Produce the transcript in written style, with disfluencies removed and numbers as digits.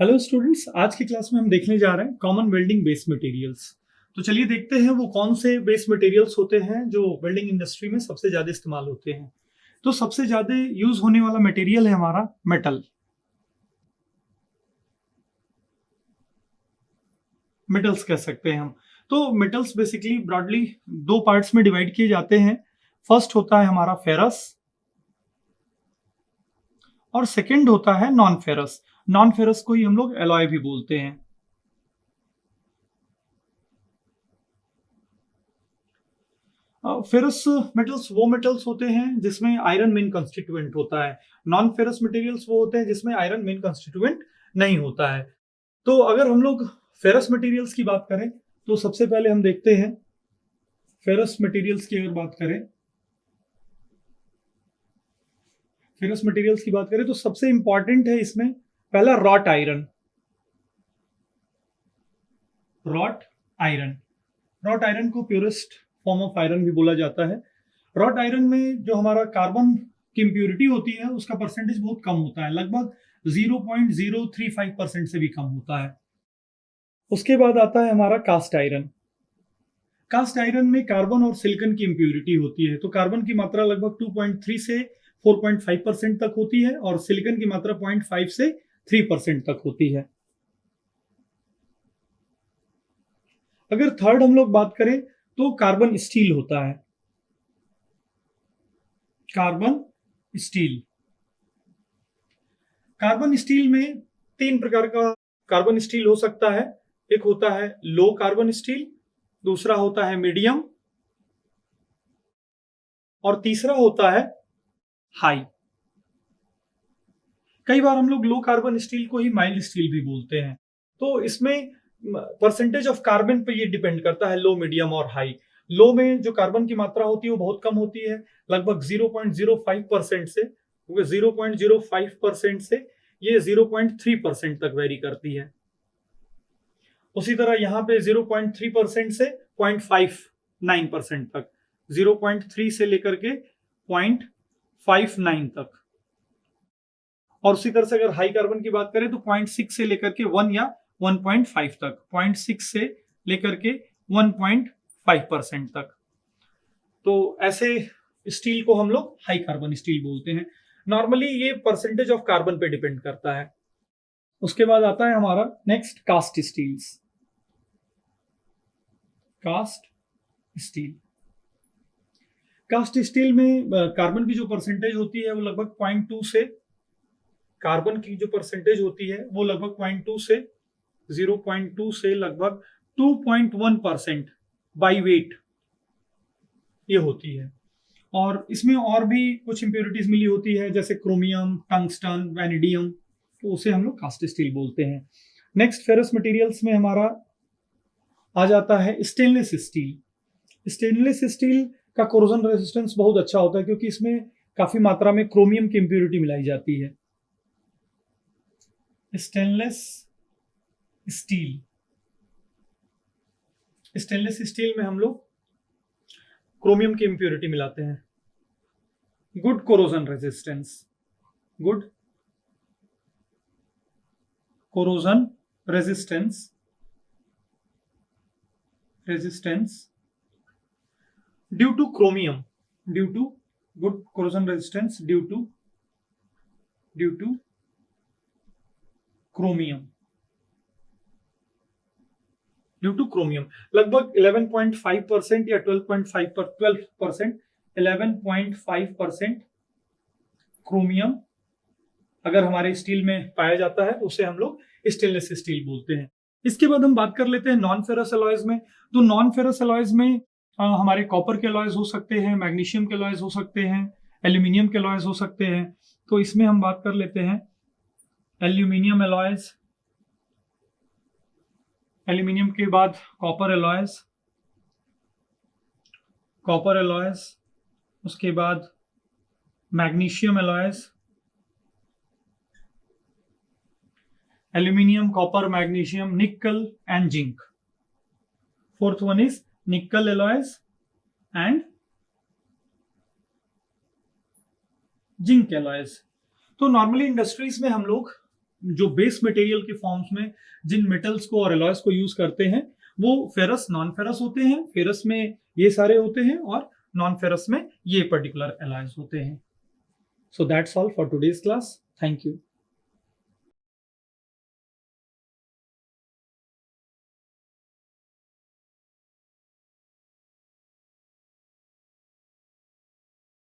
Hello students, आज की class में हम देखने जा रहे हैं कॉमन वेल्डिंग बेस मटेरियल्स। तो चलिए देखते हैं वो कौन से बेस मटेरियल्स होते हैं जो वेल्डिंग इंडस्ट्री में सबसे ज्यादा इस्तेमाल होते हैं। तो सबसे ज्यादा यूज होने वाला मटेरियल है हमारा मेटल। मेटल्स कह सकते हैं हम। तो मेटल्स बेसिकली ब्रॉडली दो पार्ट्स में डिवाइड किए जाते हैं। फर्स्ट होता है हमारा फेरस और सेकंड होता है नॉन फेरस। नॉन फेरस को ही हम लोग एलॉय भी बोलते हैं। फेरस मेटल्स वो मेटल्स होते हैं जिसमें आयरन मेन कंस्टिट्यूएंट होता है। नॉन फेरस मटेरियल्स वो होते हैं जिसमें आयरन मेन कंस्टिट्यूएंट नहीं होता है। तो अगर हम लोग फेरस मटेरियल्स की बात करें तो सबसे पहले हम देखते हैं फेरस मटेरियल्स की अगर बात करें फेरस मटेरियल्स की बात करें तो सबसे इंपॉर्टेंट है इसमें पहला wrought iron. Wrought iron wrought iron को प्योरेस्ट फॉर्म ऑफ आयरन भी बोला जाता है। रॉट आयरन में जो हमारा कार्बन की इम्प्योरिटी होती है उसका परसेंटेज बहुत कम होता है, लगभग 0.035% से भी कम होता है। उसके बाद आता है हमारा कास्ट आयरन। कास्ट आयरन में कार्बन और सिलिकॉन की इम्प्योरिटी होती है। तो कार्बन की मात्रा लगभग 2.3 से 4.5% तक होती है और सिलिकॉन की मात्रा 0.5 से 3% तक होती है। अगर थर्ड हम लोग बात करें तो कार्बन स्टील होता है। कार्बन स्टील कार्बन स्टील में तीन प्रकार का कार्बन स्टील हो सकता है। एक होता है लो कार्बन स्टील, दूसरा होता है मीडियम और तीसरा होता है हाई। कई बार हम लोग लो कार्बन स्टील को ही माइल्ड स्टील भी बोलते हैं। तो इसमें परसेंटेज ऑफ कार्बन पे ये डिपेंड करता है, लो मीडियम और हाई। लो में जो कार्बन की मात्रा होती है वो बहुत कम होती है, लगभग 0.05% से, क्योंकि 0.05% से ये 0.3% तक वेरी करती है। उसी तरह यहाँ पे 0.3% से 0.59% तक, 0.3 से लेकर के 0.59 तक। और उसी तरह से अगर हाई कार्बन की बात करें तो 0.6 से लेकर के 1 या 1.5 तक, 0.6 से लेकर के 1.5% तक। तो ऐसे स्टील को हम लोग हाई कार्बन स्टील बोलते हैं। नॉर्मली ये परसेंटेज ऑफ कार्बन पे डिपेंड करता है। उसके बाद आता है हमारा next cast steels. Cast steel cast steel में कार्बन की जो परसेंटेज होती है वो लगभग 0.2 से, कार्बन की जो परसेंटेज होती है वो लगभग 0.2 से 0.2 से लगभग 2.1% बाई वेट ये होती है। और इसमें और भी कुछ इंप्योरिटीज मिली होती है जैसे क्रोमियम, टंगस्टन, वैनिडियम। तो उसे हम लोग कास्ट स्टील बोलते हैं। नेक्स्ट फेरस मटेरियल्स में हमारा आ जाता है स्टेनलेस स्टील। स्टेनलेस स्टील का कोरोजन रेजिस्टेंस बहुत अच्छा होता है क्योंकि इसमें काफी मात्रा में क्रोमियम की इंप्योरिटी मिलाई जाती है। स्टेनलेस स्टील स्टेनलेस स्टील में हम लोग क्रोमियम की इंप्योरिटी मिलाते हैं। Good corrosion resistance, good corrosion resistance resistance due to chromium, due to good corrosion resistance due to chromium, due to chromium लगभग 11.5% या 12%, 11.5% क्रोमियम अगर हमारे स्टील में पाया जाता है तो उसे हम लोग स्टेनलेस स्टील बोलते हैं। इसके बाद हम बात कर लेते हैं नॉन फेरस अलॉयज में। तो नॉन फेरस अलॉयज में हमारे कॉपर के अलॉयज हो सकते हैं, मैग्नीशियम के अलॉयज हो सकते हैं, एल्यूमिनियम के अलॉयज हो सकते हैं। तो इसमें हम बात कर लेते हैं एल्यूमिनियम अलॉयज, एल्यूमिनियम के बाद कॉपर अलॉयज, उसके बाद magnesium alloys, aluminium, copper, magnesium, निकल and zinc. Fourth one is निकल alloys एंड जिंक alloys। तो नॉर्मली इंडस्ट्रीज में हम लोग जो बेस मटेरियल के फॉर्म्स में जिन मेटल्स को और एलॉयज को यूज करते हैं वो फेरस, नॉन फेरस होते हैं। फेरस में ये सारे होते हैं और नॉन फेरस में ये पर्टिकुलर एलॉयज होते हैं। So that's all for today's class. Thank you.